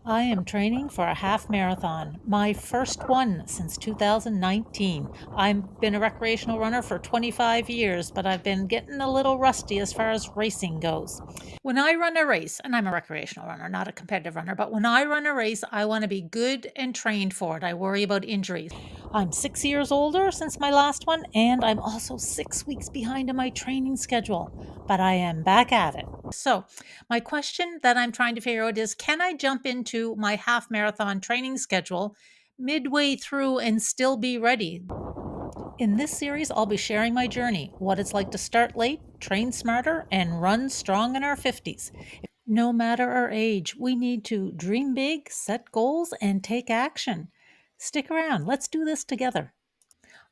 I am training for a half marathon, my first one since 2019. I've been a recreational runner for 25 years, but I've been getting a little rusty as far as racing goes. When I run a race, and I'm a recreational runner, not a competitive runner, but when I run a race, I want to be good and trained for it. I worry about injuries. I'm 6 years older since my last one, and I'm also 6 weeks behind in my training schedule, but I am back at it. So, my question that I'm trying to figure out is, can I jump into my half marathon training schedule midway through and still be ready? In this series, I'll be sharing my journey, what it's like to start late, train smarter, and run strong in our 50s. No matter our age, we need to dream big, set goals, and take action. Stick around. Let's do this together.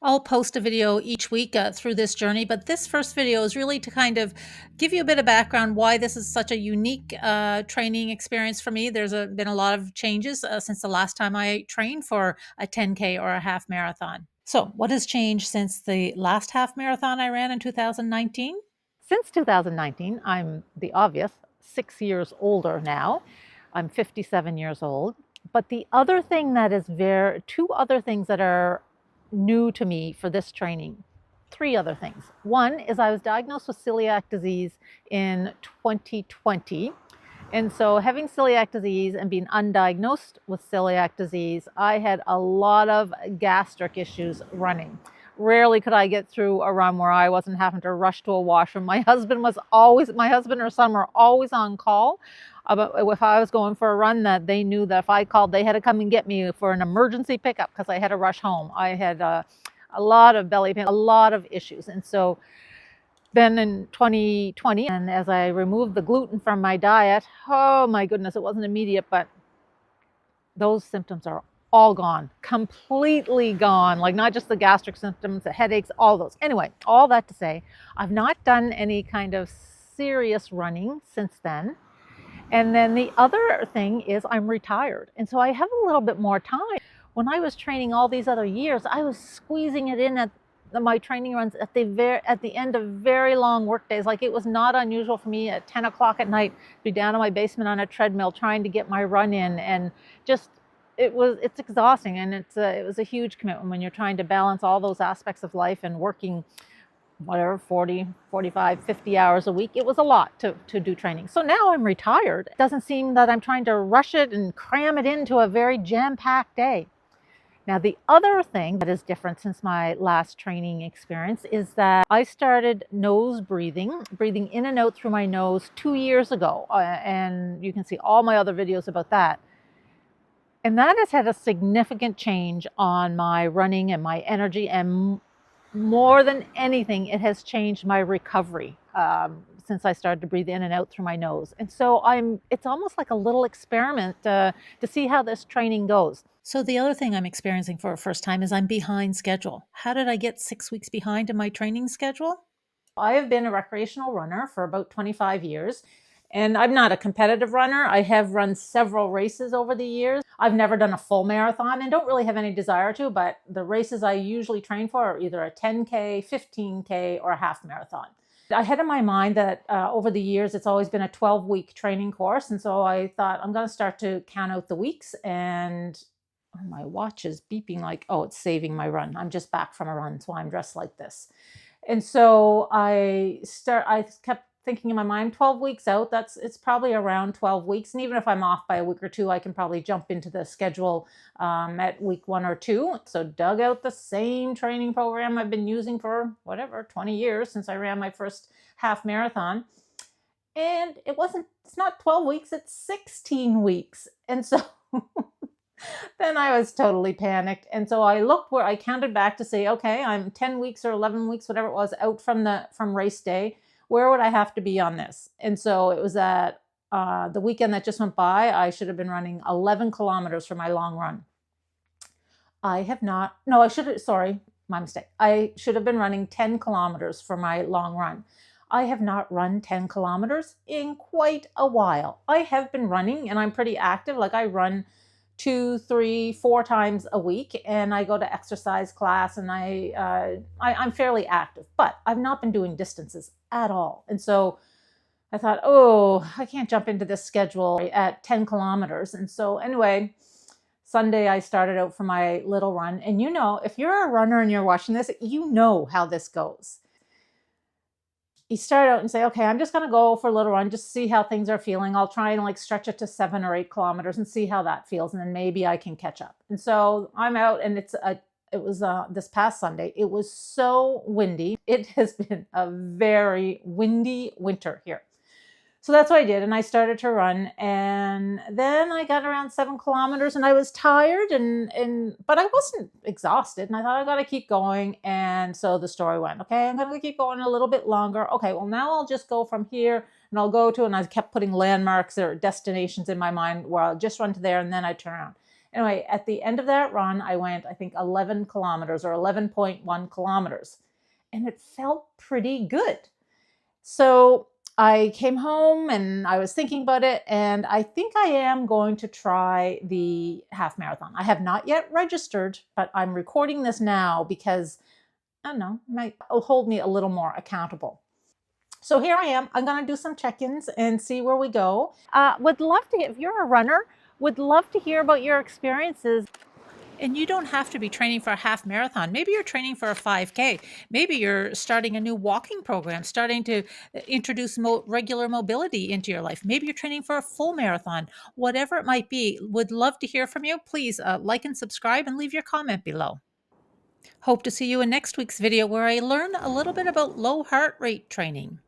I'll post a video each week through this journey, but this first video is really to kind of give you a bit of background why this is such a unique training experience for me. There's been a lot of changes since the last time I trained for a 10K or a half marathon. So, what has changed since the last half marathon I ran in 2019? Since 2019, I'm the obvious 6 years older now. I'm 57 years old. But the other thing that is two other things that are new to me for this training. Three other things. One is I was diagnosed with celiac disease in 2020. And so, having celiac disease and being undiagnosed with celiac disease, I had a lot of gastric issues running. Rarely could I get through a run where I wasn't having to rush to a washroom. My husband or son were always on call. But if I was going for a run, that they knew that if I called, they had to come and get me for an emergency pickup because I had to rush home. I had a lot of belly pain, a lot of issues. And so then in 2020, and as I removed the gluten from my diet, oh my goodness, it wasn't immediate, but those symptoms are all gone, completely gone. Like, not just the gastric symptoms, the headaches, all those. Anyway, all that to say, I've not done any kind of serious running since then. And then the other thing is I'm retired. And so I have a little bit more time. When I was training all these other years, I was squeezing it in at my training runs at the end of very long work days. Like, it was not unusual for me at 10 o'clock at night to be down in my basement on a treadmill trying to get my run in. And just, it's exhausting. And it was a huge commitment when you're trying to balance all those aspects of life and working whatever, 40, 45, 50 hours a week. It was a lot to do training. So now I'm retired. It doesn't seem that I'm trying to rush it and cram it into a very jam-packed day. Now, the other thing that is different since my last training experience is that I started nose breathing in and out through my nose 2 years ago. And you can see all my other videos about that. And that has had a significant change on my running and my energy, and more than anything, it has changed my recovery since I started to breathe in and out through my nose. And so it's almost like a little experiment to see how this training goes. So the other thing I'm experiencing for a first time is I'm behind schedule. How did I get 6 weeks behind in my training schedule? I have been a recreational runner for about 25 years. And I'm not a competitive runner. I have run several races over the years. I've never done a full marathon and don't really have any desire to, but the races I usually train for are either a 10K, 15K, or a half marathon. I had in my mind that over the years, it's always been a 12-week training course. And so I thought, I'm going to start to count out the weeks. And my watch is beeping like, oh, it's saving my run. I'm just back from a run, so I'm dressed like this. And so I kept thinking in my mind, 12 weeks out, it's probably around 12 weeks. And even if I'm off by a week or two, I can probably jump into the schedule at week 1 or 2. So dug out the same training program I've been using for 20 years since I ran my first half marathon. And it's not 12 weeks, it's 16 weeks. And so then I was totally panicked. And so I counted back to say, okay, I'm 10 weeks or 11 weeks, whatever it was, out from race day. Where would I have to be on this? And so it was at the weekend that just went by, I should have been running 11 kilometers for my long run. Sorry, my mistake. I should have been running 10 kilometers for my long run. I have not run 10 kilometers in quite a while. I have been running and I'm pretty active. Like, I run 2, 3, 4 times a week, and I go to exercise class, and I'm fairly active, but I've not been doing distances at all. And so I thought, oh, I can't jump into this schedule at 10 kilometers. And so, anyway, Sunday I started out for my little run. And if you're a runner and you're watching this, you know how this goes. You start out and say, okay, I'm just going to go for a little run, just see how things are feeling. I'll try and like stretch it to 7 or 8 kilometers and see how that feels. And then maybe I can catch up. And so I'm out, and it was this past Sunday. It was so windy. It has been a very windy winter here. So that's what I did. And I started to run. And then I got around 7 kilometers and I was tired but I wasn't exhausted. And I thought I got to keep going. And so the story went, okay, I'm going to keep going a little bit longer. Okay, well, now I'll just go from here and I'll go to, and I kept putting landmarks or destinations in my mind where I'll just run to there and then I turn around. Anyway, at the end of that run, I went, I think, 11 kilometers or 11.1 kilometers. And it felt pretty good. So I came home and I was thinking about it, and I think I am going to try the half marathon. I have not yet registered, but I'm recording this now because, I don't know, it might hold me a little more accountable. So here I am. I'm going to do some check-ins and see where we go. Would love to, if you're a runner, would love to hear about your experiences. And you don't have to be training for a half marathon. Maybe you're training for a 5K. Maybe you're starting a new walking program, starting to introduce regular mobility into your life. Maybe you're training for a full marathon. Whatever it might be, would love to hear from you. Please like and subscribe and leave your comment below. Hope to see you in next week's video where I learn a little bit about low heart rate training.